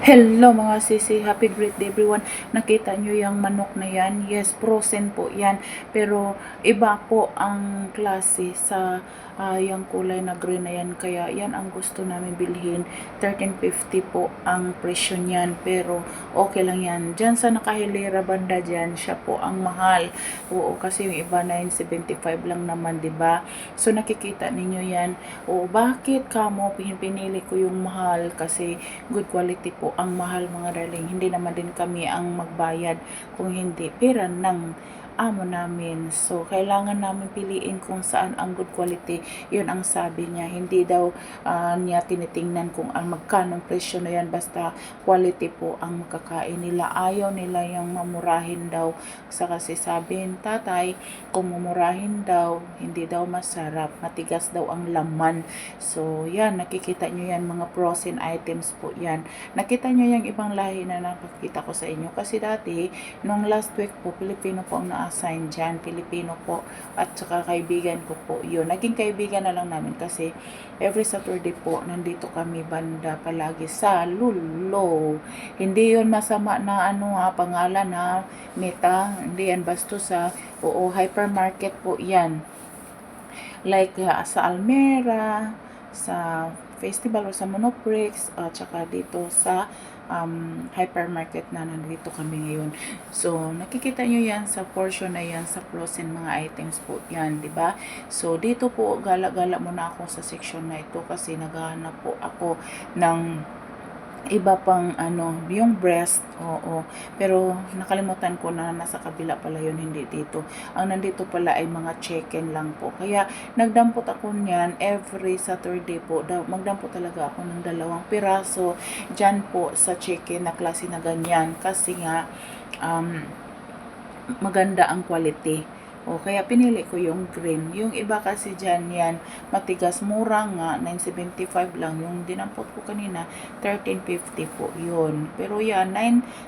Hello mga sisi, happy birthday everyone. Nakita nyo yung manok na yan? Yes, frozen po yan. Pero iba po ang klase sa yung kulay na green na yan. Kaya yan ang gusto namin bilhin. 13.50 po ang presyo niyan. Pero okay lang yan. Diyan sa nakahilera banda dyan, siya po ang mahal. Oo, kasi yung iba 9.75 lang naman, ba diba? So nakikita ninyo yan. O bakit kamo pinili ko yung mahal? Kasi good quality po ang mahal mga darling. Hindi naman din kami ang magbayad kung hindi pera ng amo namin. So, kailangan namin piliin kung saan ang good quality. Yun ang sabi niya. Hindi daw niya tinitingnan kung ang magkano presyo na yan. Basta quality po ang makakain nila. Ayaw nila yung mamurahin daw. Sa kasi sabihin, tatay, kung mamurahin daw, hindi daw masarap. Matigas daw ang laman. So, yan. Nakikita nyo yan. Mga frozen items po yan. Nakita nyo yung ibang lahi na napakita ko sa inyo. Kasi dati, nung last week po, Pilipino po ang na-assign dyan. Pilipino po. At saka kaibigan ko po yun. Naging kaibigan na lang namin kasi every Saturday po, nandito kami banda palagi sa Lulo. Hindi yun masama na pangalan ha, Meta. Hindi yan bastos sa hypermarket po yan. Like sa Almera, sa festival o sa Monoprix at saka dito sa hypermarket na nandito kami ngayon. So, nakikita nyo yan sa portion na yan sa frozen mga items po yan, di ba? So, dito po gala-gala muna ako sa section na ito kasi naghahanap po ako ng iba pang yung breast, oo. Pero nakalimutan ko na nasa kabila pala yun, hindi dito. Ang nandito pala ay mga chicken lang po. Kaya nagdampot ako niyan every Saturday po. Magdampot talaga ako ng 2 piraso dyan po sa chicken na klase na ganyan. Kasi nga, maganda ang quality. Kaya pinili ko yung green. Yung iba kasi dyan yan, matigas, mura nga, 9.75 lang. Yung dinampot ko kanina, 13.50 po yun. Pero yan,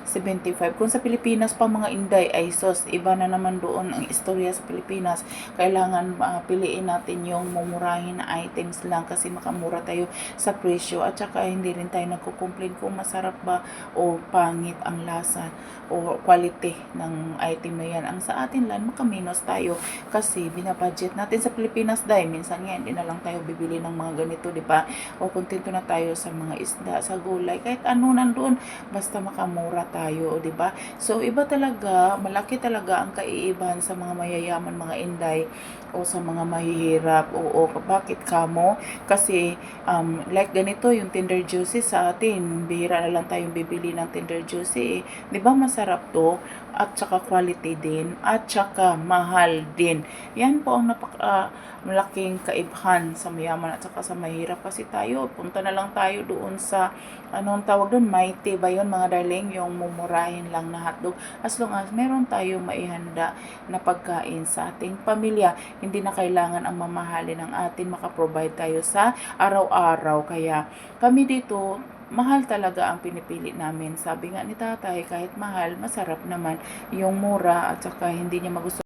9.75. Kung sa Pilipinas pa mga Inday ay sos, iba na naman doon ang istorya sa Pilipinas. Kailangan piliin natin yung mumurahin na items lang kasi makamura tayo sa presyo. At saka hindi rin tayo nagkukomplain kung masarap ba o pangit ang lasa o quality ng item na yan. Ang sa atin lang, makaminos tayo kasi binabudget natin sa Pilipinas dahil minsan nga hindi na lang tayo bibili ng mga ganito, di ba? O kontento na tayo sa mga isda, sa gulay, kahit ano nandoon, basta makamura tayo, di ba? So iba talaga, malaki talaga ang kaiibahan sa mga mayayaman, mga Inday o sa mga mahihirap. O bakit kamo? Kasi like ganito yung Tender Juicy sa atin, bihira na lang tayong bibili ng Tender Juicy, di ba? Masarap to at saka quality din at saka mahal din. Yan po ang malaking kaibahan sa mayaman at saka sa mahirap kasi tayo, punta na lang tayo doon sa anong tawag doon, Mighty ba yun mga darling, yung mumurahin lang na hotdog. As long as meron tayong maihanda na pagkain sa ating pamilya, hindi na kailangan ang mamahalin ng atin, makaprovide tayo sa araw-araw. Kaya kami dito, mahal talaga ang pinipili namin. Sabi nga ni tatay, kahit mahal, masarap naman yung mura at saka hindi niya magusto